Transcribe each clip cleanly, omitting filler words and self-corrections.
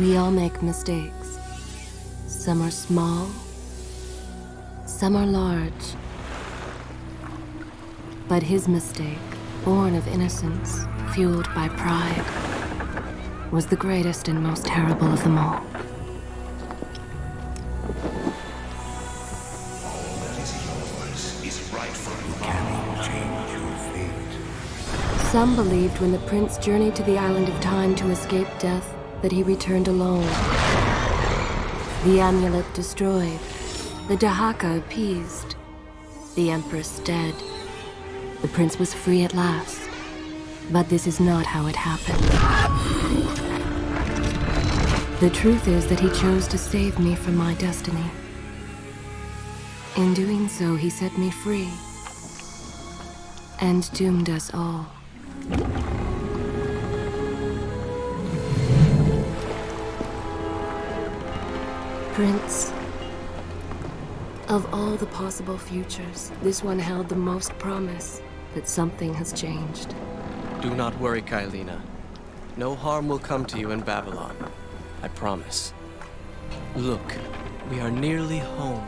We all make mistakes. Some are small, some are large. But his mistake, born of innocence, fueled by pride, was the greatest and most terrible of them all. All that is yours is rightfully mine. Can change your fate? Some believed when the prince journeyed to the island of time to escape death, that he returned alone. The amulet destroyed, the Dahaka appeased, the empress dead. The prince was free at last. But this is not how it happened. The truth is that he chose to save me from my destiny. In doing so, he set me free and doomed us all. Prince, of all the possible futures, this one held the most promise that something has changed. Do not worry, Kailina. No harm will come to you in Babylon. I promise. Look, we are nearly home.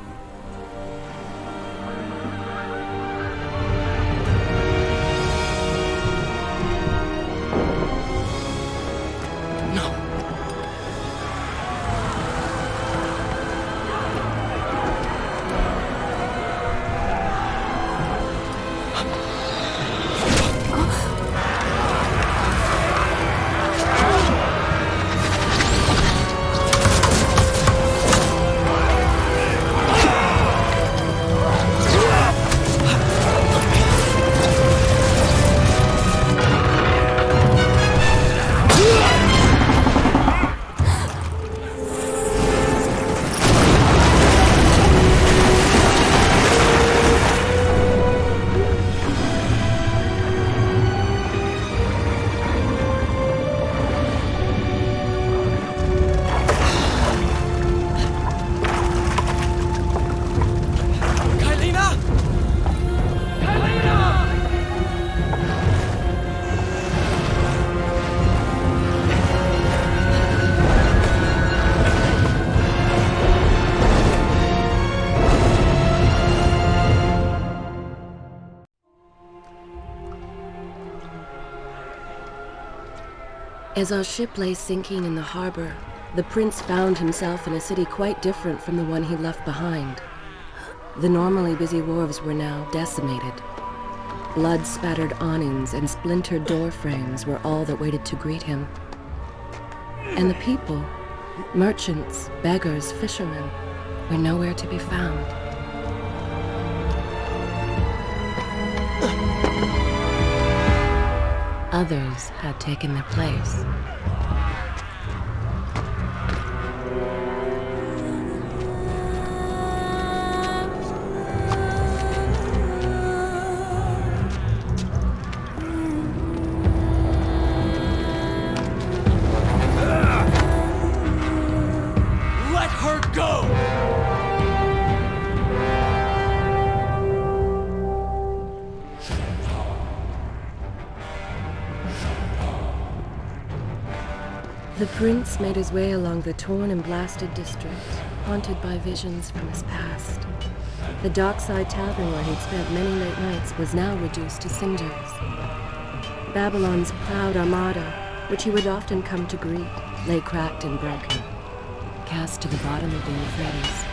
As our ship lay sinking in the harbor, the prince found himself in a city quite different from the one he left behind. The normally busy wharves were now decimated. Blood-spattered awnings and splintered door frames were all that waited to greet him. And the people, merchants, beggars, fishermen, were nowhere to be found. Others had taken their place. Let her go! The prince made his way along the torn and blasted district, haunted by visions from his past. The dockside tavern where he'd spent many late nights was now reduced to cinders. Babylon's proud armada, which he would often come to greet, lay cracked and broken, cast to the bottom of the Euphrates.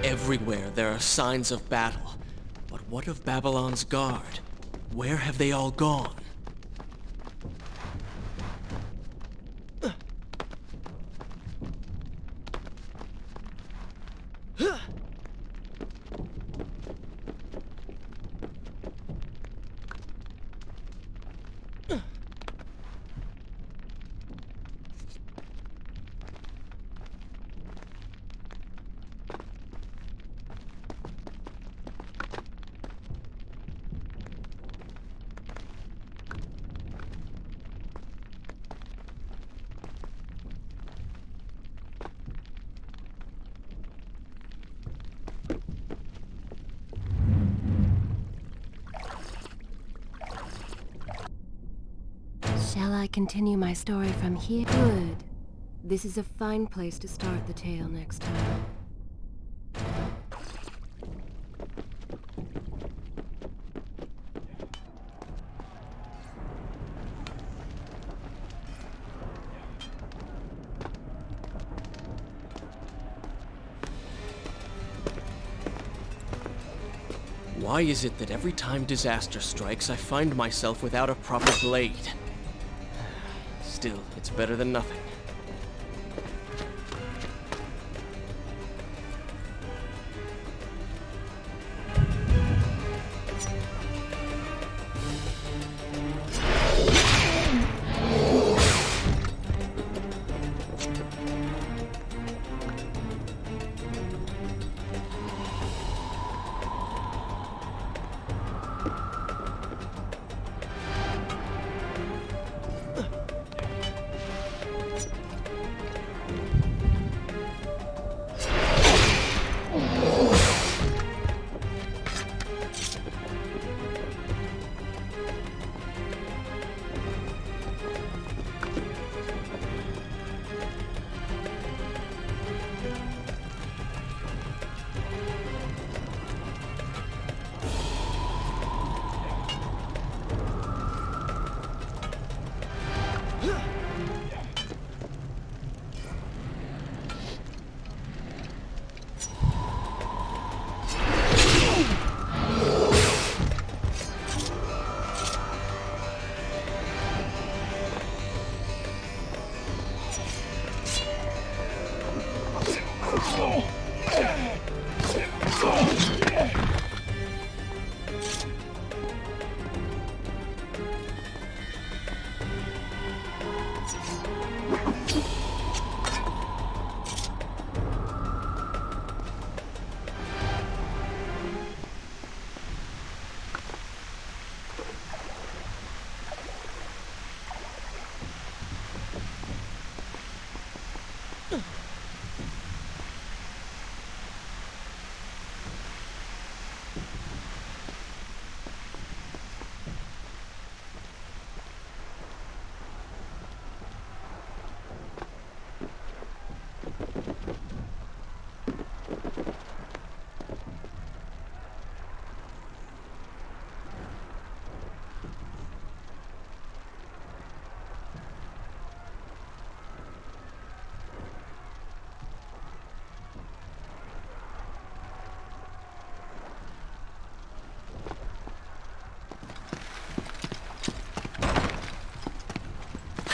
Everywhere there are signs of battle. But what of Babylon's guard? Where have they all gone? I continue my story from here? Good. This is a fine place to start the tale next time. Why is it that every time disaster strikes, I find myself without a proper blade? Still, it's better than nothing.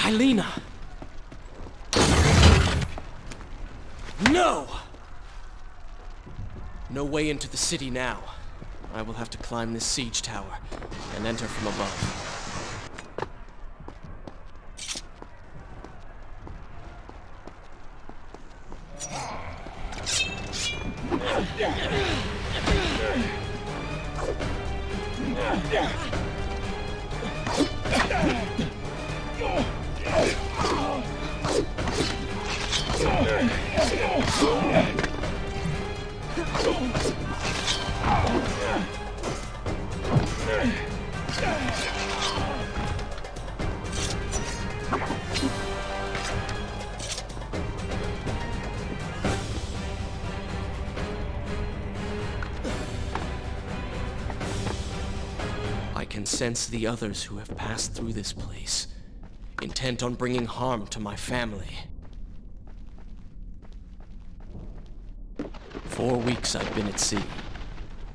Kylina! No! No way into the city now. I will have to climb this siege tower and enter from above. I can sense the others who have passed through this place, intent on bringing harm to my family. 4 weeks I've been at sea,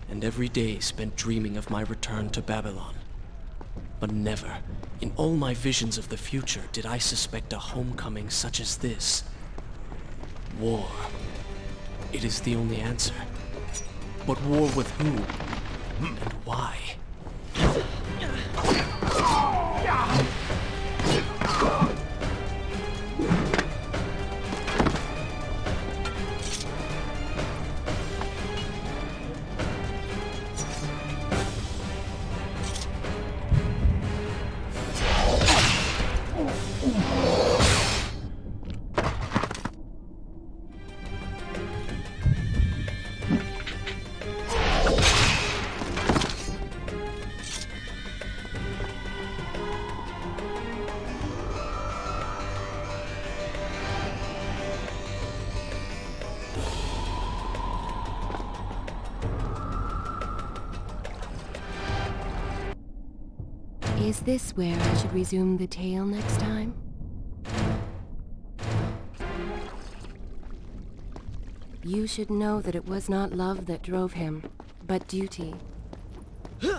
and every day spent dreaming of my return to Babylon. But never, in all my visions of the future, did I suspect a homecoming such as this. War. It is the only answer. But war with whom? And why? Is this where I should resume the tale next time? You should know that it was not love that drove him, but duty.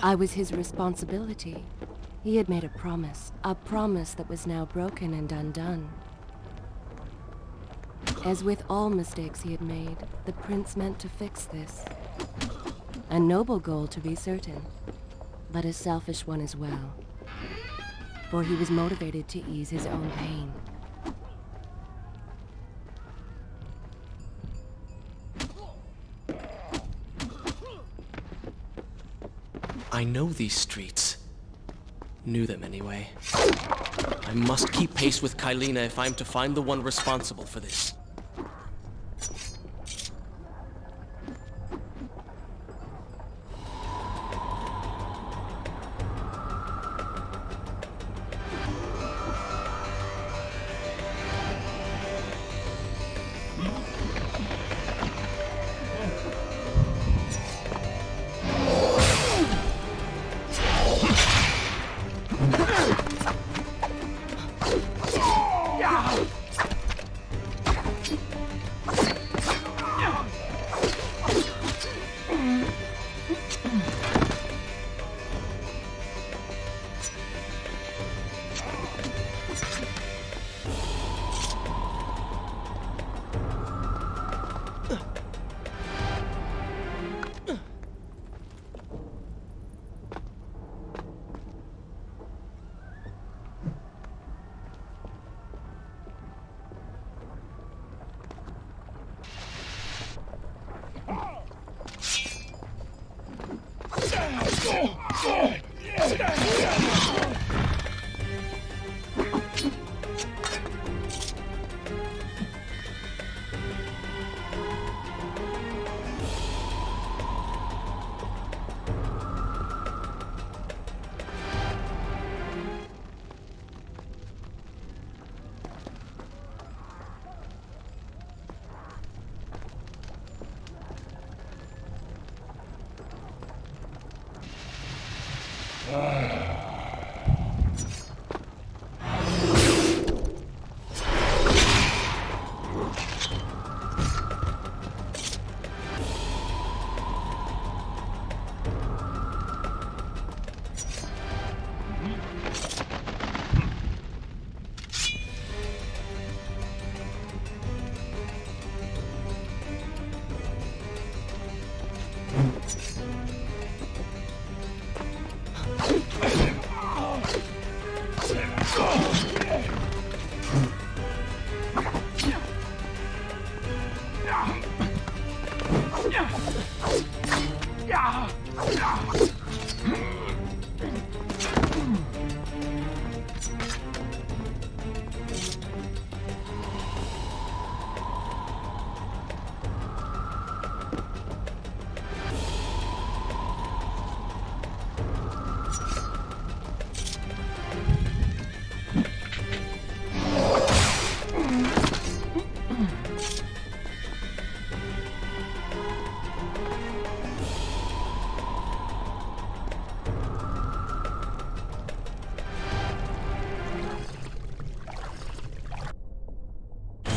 I was his responsibility. He had made a promise that was now broken and undone. As with all mistakes he had made, the prince meant to fix this. A noble goal, to be certain, but a selfish one as well. For he was motivated to ease his own pain. I know these streets. Knew them anyway. I must keep pace with Kylina if I'm to find the one responsible for this.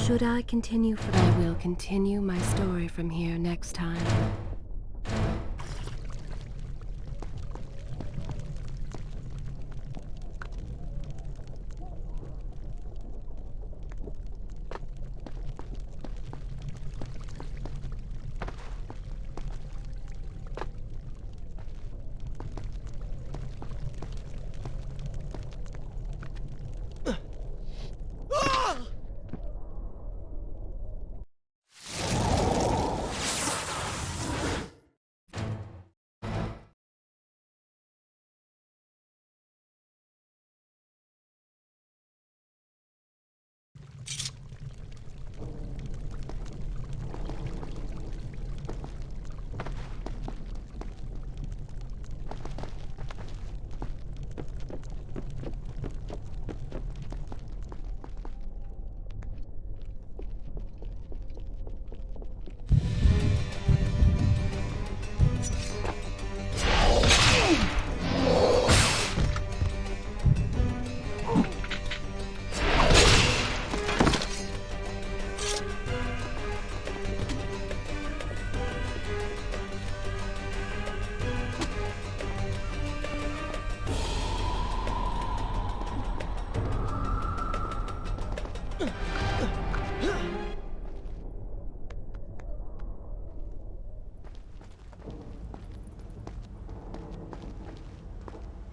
Should I continue? I will continue my story from here next time.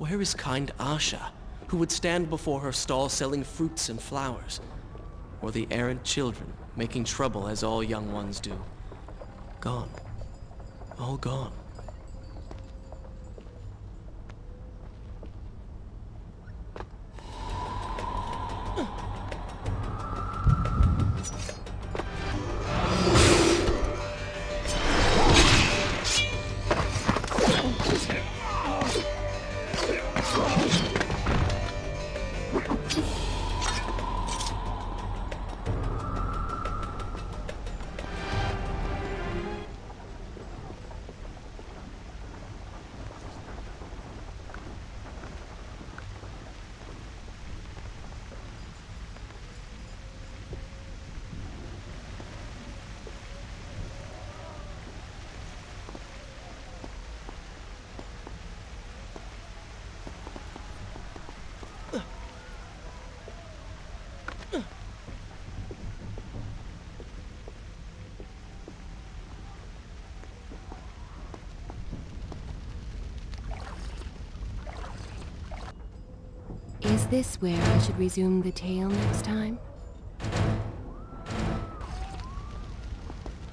Where is kind Asha, who would stand before her stall selling fruits and flowers? Or the errant children, making trouble as all young ones do? Gone. All gone. Is this where I should resume the tale next time?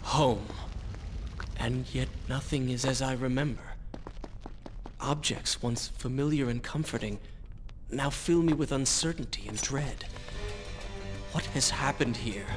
Home. And yet nothing is as I remember. Objects once familiar and comforting now fill me with uncertainty and dread. What has happened here?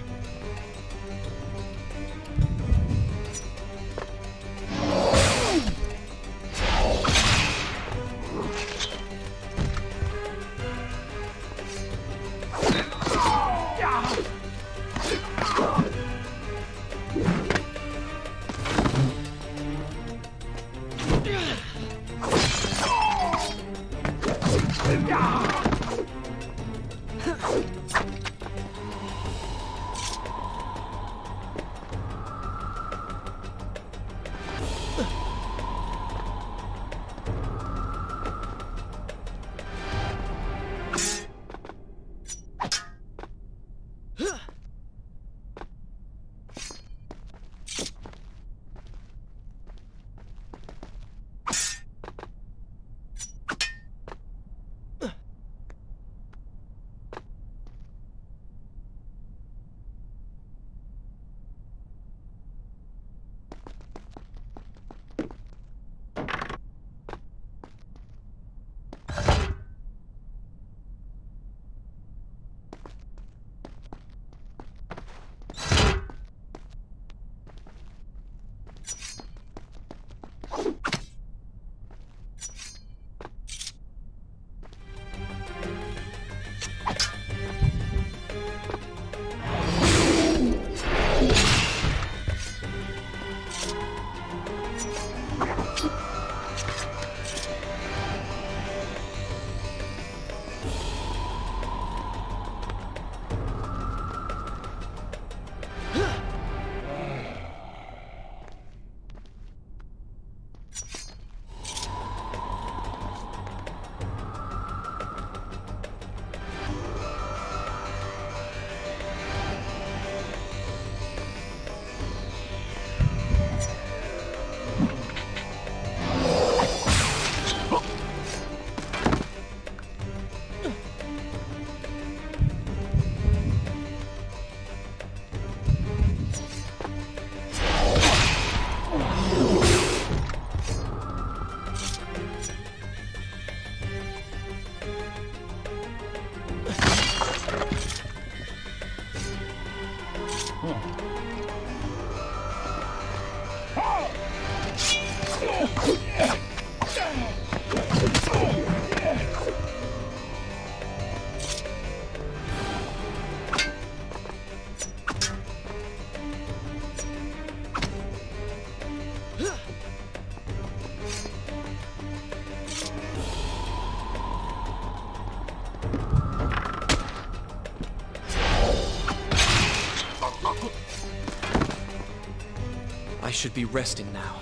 I should be resting now,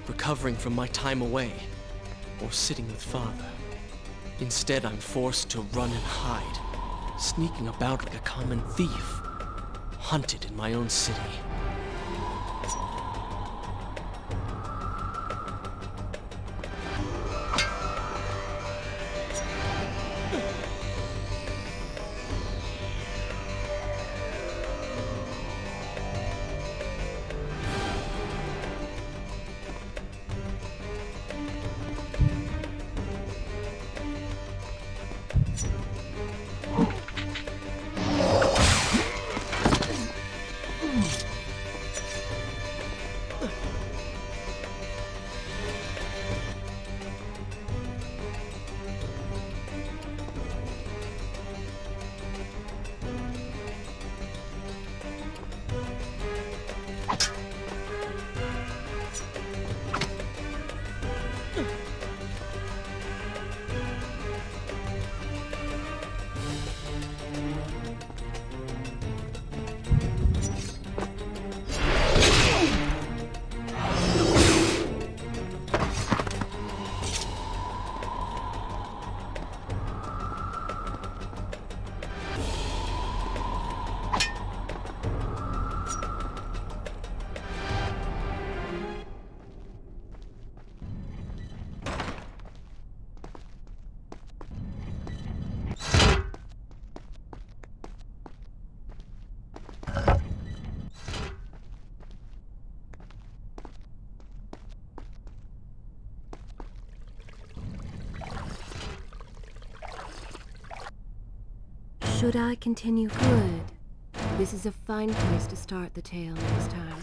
recovering from my time away, or sitting with Father. Instead, I'm forced to run and hide, sneaking about like a common thief, hunted in my own city. Should I continue? Good. This is a fine place to start the tale next time.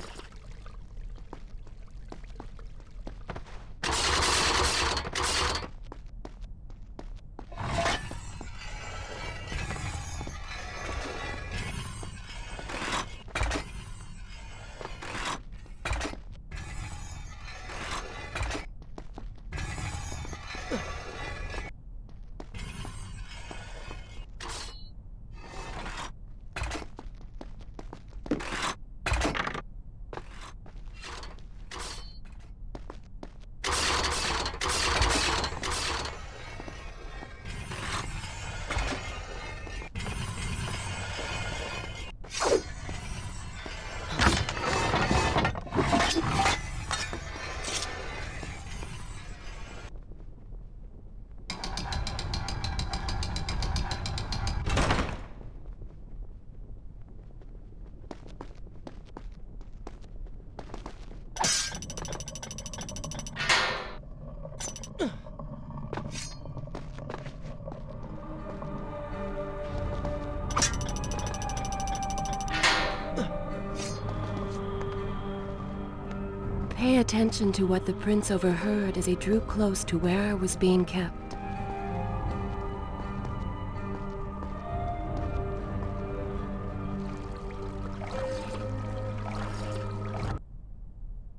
Pay attention to what the prince overheard as he drew close to where I was being kept.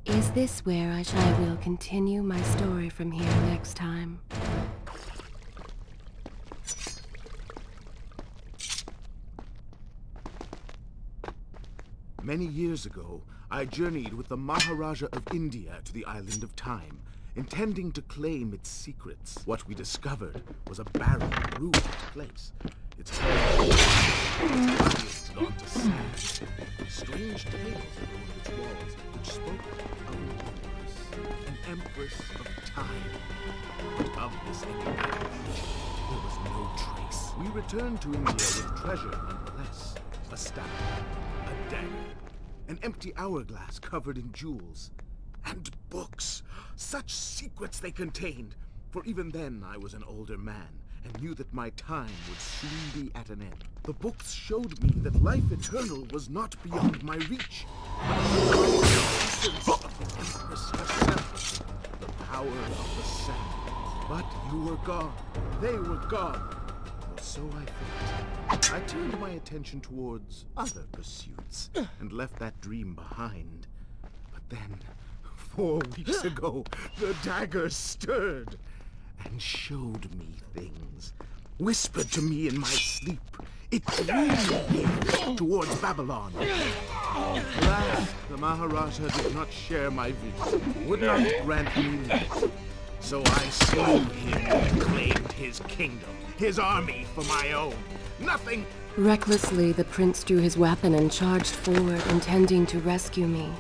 Is this where I will continue my story from here next time? Many years ago, I journeyed with the Maharaja of India to the island of Time, intending to claim its secrets. What we discovered was a barren, ruined place. Its lions gone to sand. Strange tales along its walls, which spoke of an empress of time. But of this enigmatic creature, there was no trace. We returned to India with treasure nonetheless. A staff, a dagger, an empty hourglass covered in jewels, and books. Such secrets they contained. For even then I was an older man and knew that my time would soon be at an end. The books showed me that life eternal was not beyond my reach, but the essence of the Empress herself, the power of the sand. But you were gone. They were gone. Or so I thought. I turned my attention towards other pursuits and left that dream behind. But then, 4 weeks ago, the dagger stirred and showed me things. Whispered to me in my sleep. It drew me here towards Babylon. Alas, the Maharaja did not share my vision, would not grant me leave. So I slew him and claimed his kingdom, his army for my own. Nothing. Recklessly, the prince drew his weapon and charged forward, intending to rescue me.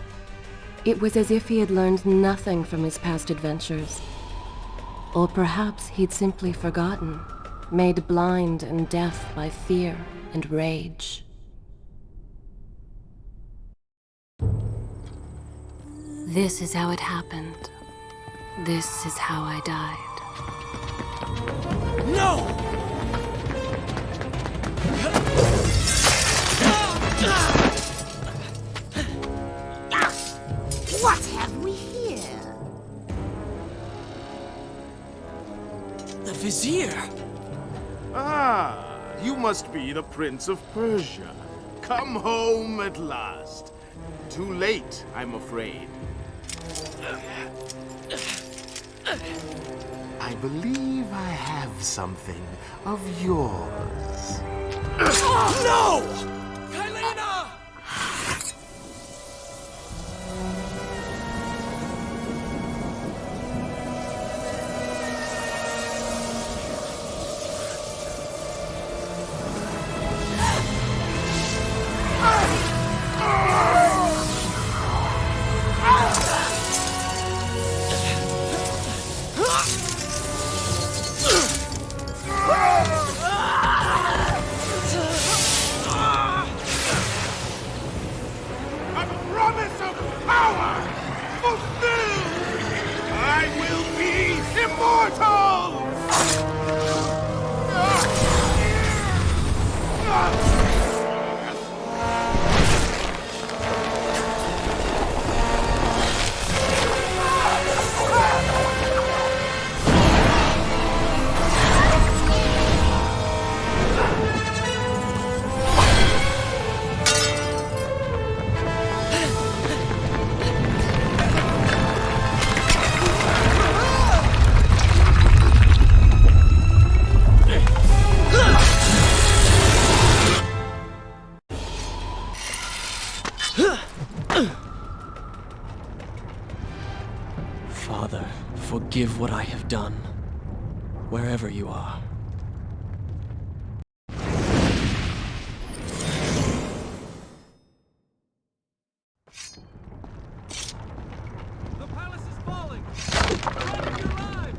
It was as if he had learned nothing from his past adventures. Or perhaps he'd simply forgotten, made blind and deaf by fear and rage. This is how it happened. This is how I died. No! What have we here? The Vizier! Ah, you must be the Prince of Persia. Come home at last. Too late, I'm afraid. I believe I have something of yours. No! Kylena! Father, forgive what I have done, wherever you are. The palace is falling! Run for your lives!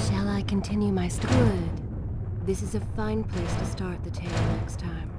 Shall I continue my story? Good. This is a fine place to start the tale next time.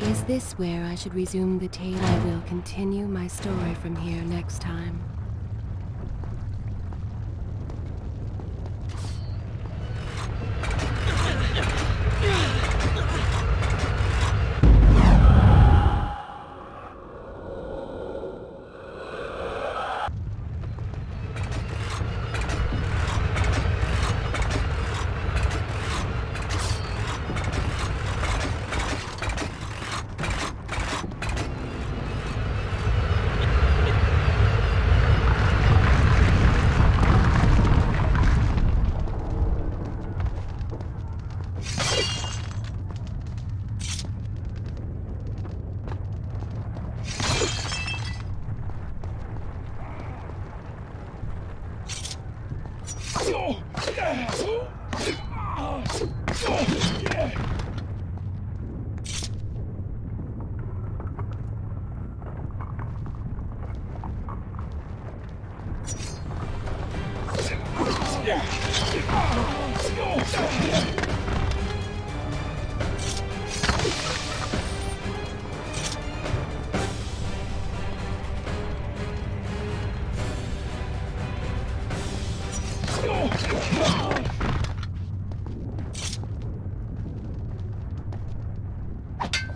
Is this where I should resume the tale? I will continue my story from here next time.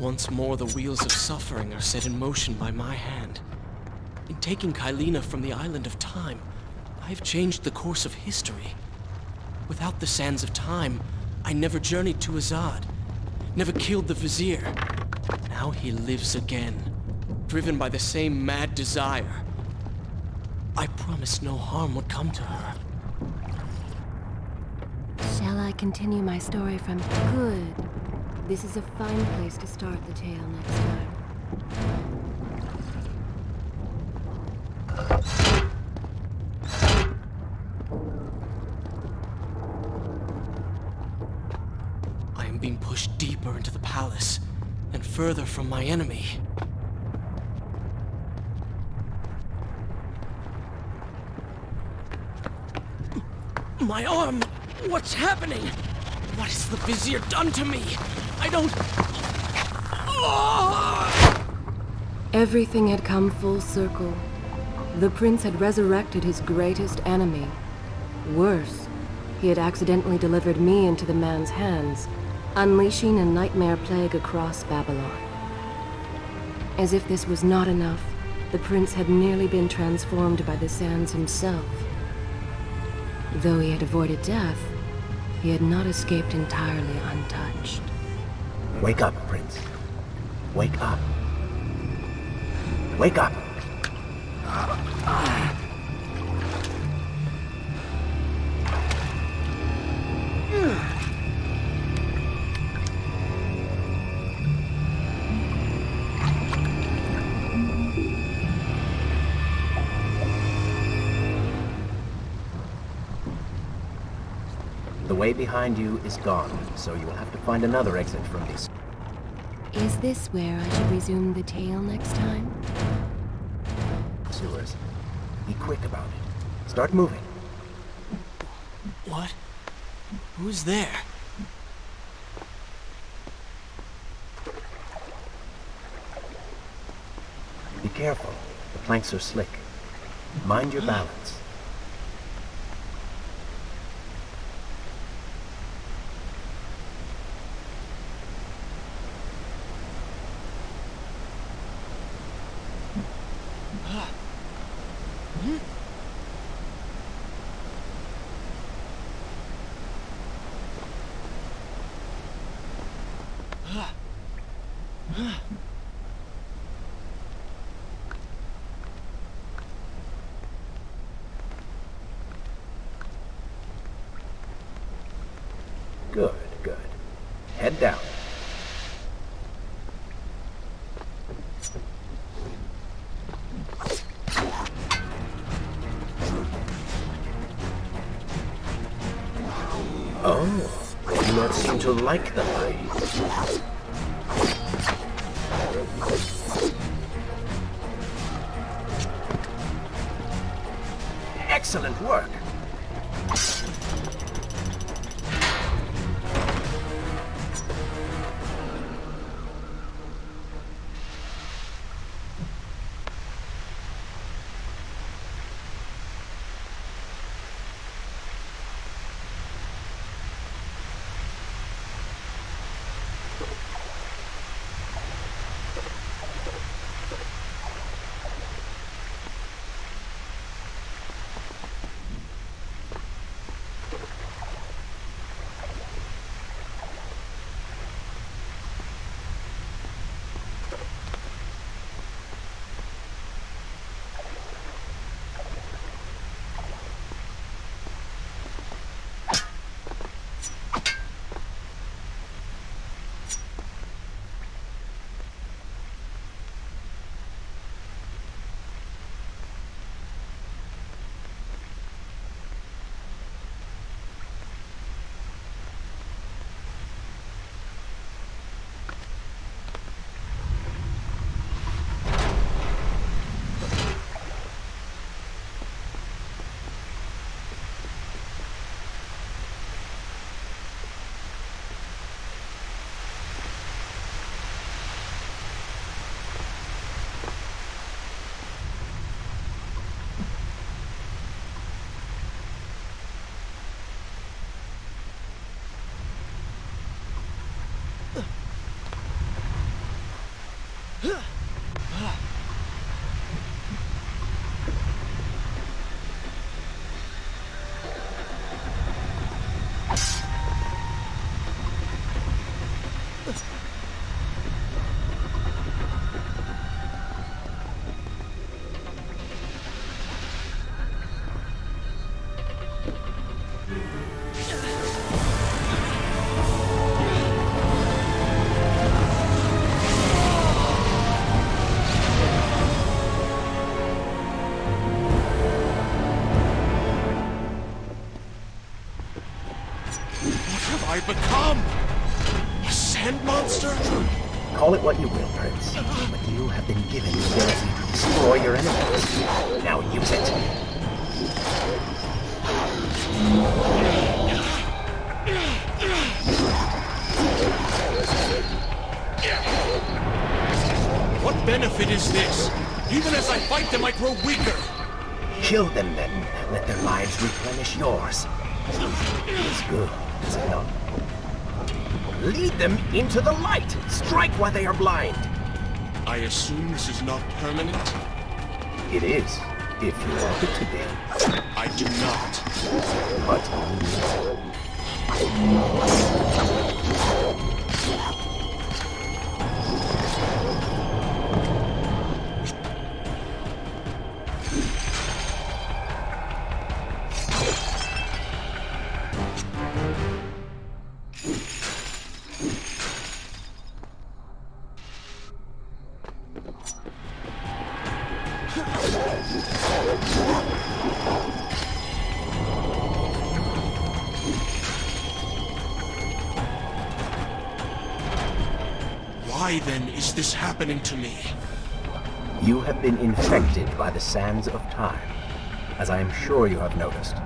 Once more, the wheels of suffering are set in motion by my hand. In taking Kylina from the island of time, I have changed the course of history. Without the sands of time, I never journeyed to Azad, never killed the Vizier. Now he lives again, driven by the same mad desire. I promised no harm would come to her. Shall I continue my story from... Good. This is a fine place to start the tale next time. being pushed deeper into the palace and further from my enemy. My arm! What's happening? What has the Vizier done to me? I don't... Everything had come full circle. The prince had resurrected his greatest enemy. Worse, he had accidentally delivered me into the man's hands, unleashing a nightmare plague across Babylon. As if this was not enough, the prince had nearly been transformed by the sands himself. Though he had avoided death, he had not escaped entirely untouched. Wake up, Prince. Wake up. Wake up! The way behind you is gone, so you will have to find another exit from these Is this where I should resume the tale next time? sewers. Be quick about it. Start moving. What? Who's there? Be careful. The planks are slick. Mind your balance. Good, good. Head down. Oh, you do not seem to like the light. Excellent work. What have I become? tent monster? Call it what you will, Prince, but you have been given the ability to destroy your enemies. Now use it. What benefit is this? Even as I fight them, I grow weaker. Kill them then. Let their lives replenish yours. It's good, is it not? Lead them into the light. Strike while they are blind. I assume this is not permanent? It is, if you want it to be. I do not. But Why then is this happening to me? you have been infected by the sands of time, as I am sure you have noticed.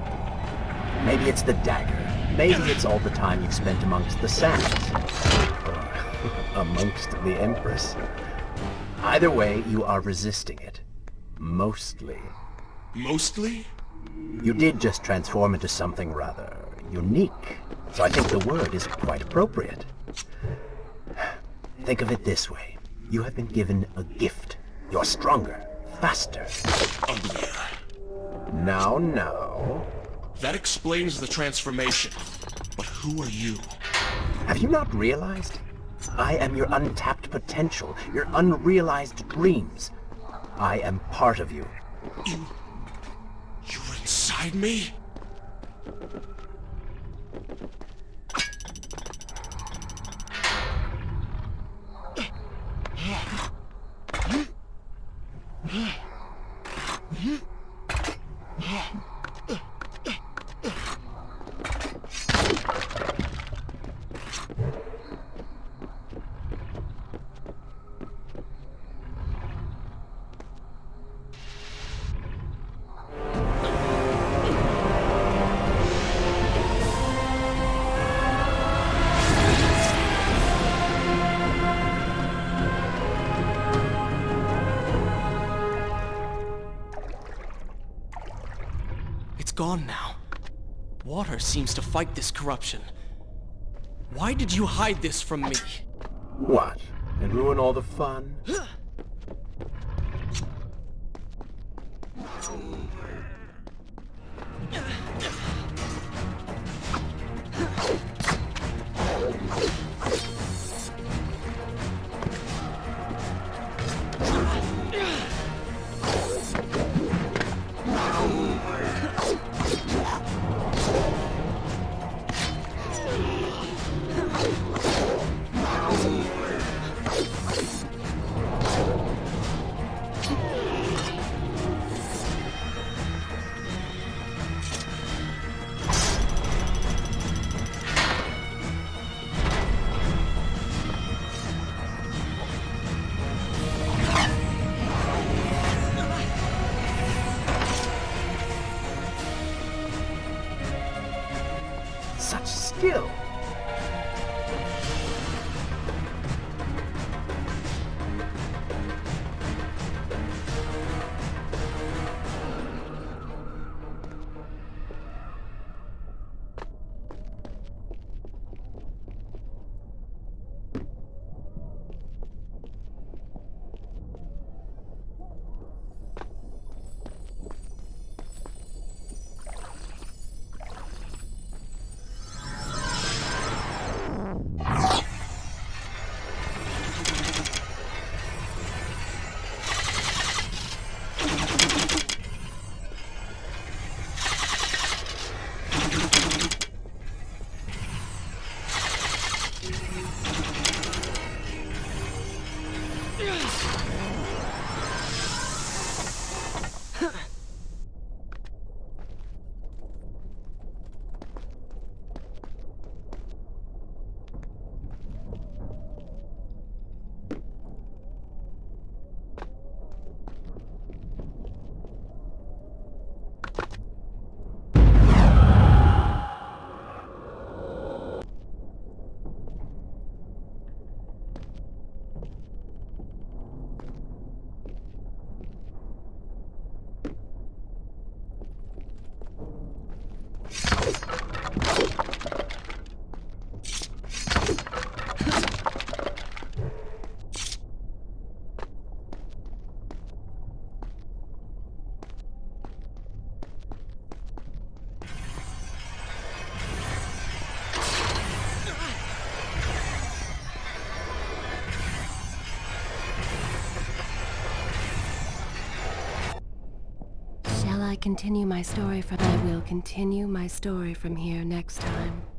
Maybe it's the dagger. Maybe it's all the time you've spent amongst the sands. Or amongst the Empress. Either way, you are resisting it. Mostly. Mostly? You did just transform into something rather unique, so I think the word is quite appropriate. Think of it this way. You have been given a gift. You're stronger, faster. Uglier. Now. That explains the transformation. But who are you? Have you not realized? I am your untapped potential, your unrealized dreams. I am part of you. You're inside me? It's gone now. Water seems to fight this corruption. Why did you hide this from me? What? And ruin all the fun? Such skill! I will continue my story from here next time.